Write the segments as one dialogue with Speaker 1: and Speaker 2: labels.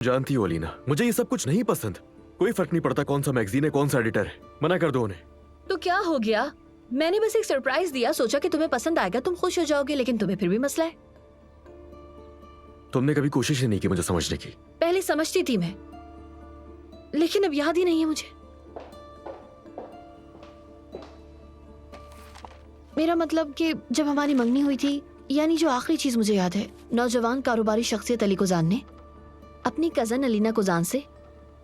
Speaker 1: जानती हो अलीना, मुझे ये सब कुछ नहीं पसंद। कोई फर्क नहीं पड़ता कौन सा मैगजीन है, कौन सा एडिटर है। मना कर दो उन्हें।
Speaker 2: तो क्या हो गया? मैंने बस एक सरप्राइज दिया, सोचा कि तुम्हें पसंद आएगा, तुम खुश हो जाओगे, लेकिन तुम्हें फिर भी मसला है।
Speaker 1: तुमने कभी कोशिश ही नहीं की मुझे समझने की।
Speaker 2: पहले समझती थी मैं, लेकिन अब याद ही नहीं है मुझे। मेरा मतलब कि जब हमारी मंगनी हुई थी, यानी जो आखिरी चीज मुझे याद है, नौजवान कारोबारी शख्सियत अली कुजान ने अपनी कजन अलीना कुजान से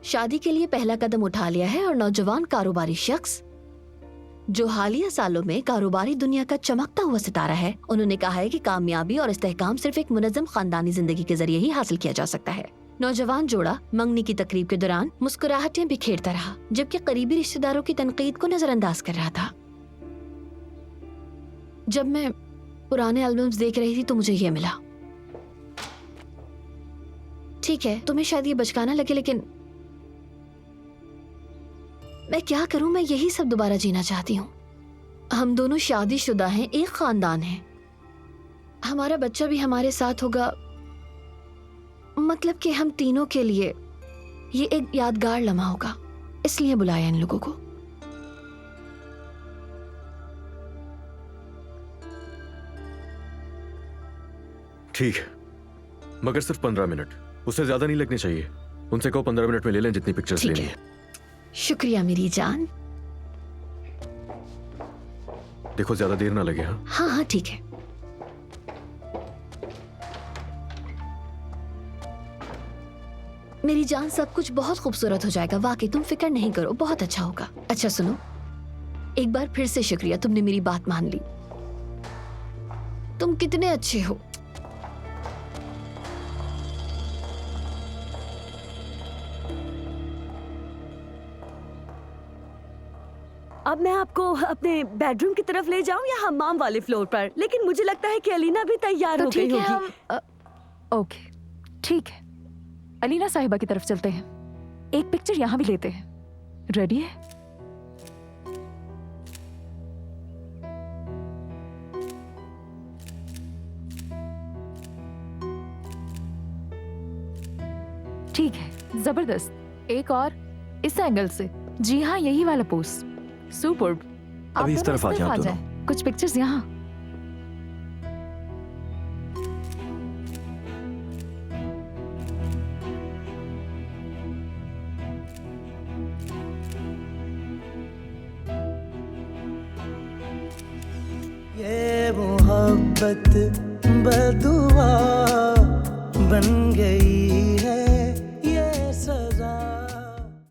Speaker 2: शादी के लिए पहला कदम उठा लिया है। और नौजवान कारोबारी शख्स जो हालिया सालों में कारोबारी दुनिया का चमकता हुआ सितारा है, उन्होंने कहा है कि कामयाबी और इस्तेहकाम सिर्फ एक मुनज़्ज़म खानदानी जिंदगी के जरिए ही हासिल किया जा सकता है। नौजवान जोड़ा मंगनी की तकरीब के दौरान मुस्कुराहटें बिखेरता रहा, जबकि करीबी रिश्तेदारों की तनकीद को नजरअंदाज कर रहा था। जब मैं पुराने एल्बम्स देख रही थी तो मुझे ये मिला। ठीक है, तुम्हें शायद ये बचकाना लगे, लेकिन मैं क्या करूं, मैं यही सब दोबारा जीना चाहती हूँ। हम दोनों शादीशुदा हैं, एक खानदान है, हमारा बच्चा भी हमारे साथ होगा। मतलब कि हम तीनों के लिए ये एक यादगार लम्हा होगा, इसलिए बुलाया इन लोगों को।
Speaker 1: ठीक है, मगर सिर्फ 15 मिनट, उससे ज्यादा नहीं लगने चाहिए। उनसे कहो 15 मिनट में ले लें जितनी पिक्चर्स लेनी है।
Speaker 2: शुक्रिया मेरी जान।
Speaker 1: देखो ज्यादा देर ना लगे। हाँ
Speaker 2: हाँ हाँ ठीक है। मेरी जान, सब कुछ बहुत खूबसूरत हो जाएगा, वाकई तुम फिक्र नहीं करो, बहुत अच्छा होगा। अच्छा सुनो, एक बार फिर से शुक्रिया, तुमने मेरी बात मान ली। तुम कितने अच्छे हो।
Speaker 3: अब मैं आपको अपने बेडरूम की तरफ ले जाऊं या हमाम वाले फ्लोर पर? लेकिन मुझे लगता है कि अलीना भी तैयार हो गई होगी।
Speaker 4: ओके ठीक है, अलीना साहिबा की तरफ चलते हैं, एक पिक्चर यहाँ भी लेते हैं। रेडी है? ठीक है, जबरदस्त। एक और इस एंगल से। जी हाँ, यही वाला पोज। सुपर्ब।
Speaker 5: अभी इस तरफ आ जाओ आप दोनों।
Speaker 4: कुछ पिक्चर्स यहाँ।
Speaker 6: ये मोहब्बत बदुआ बन गई है।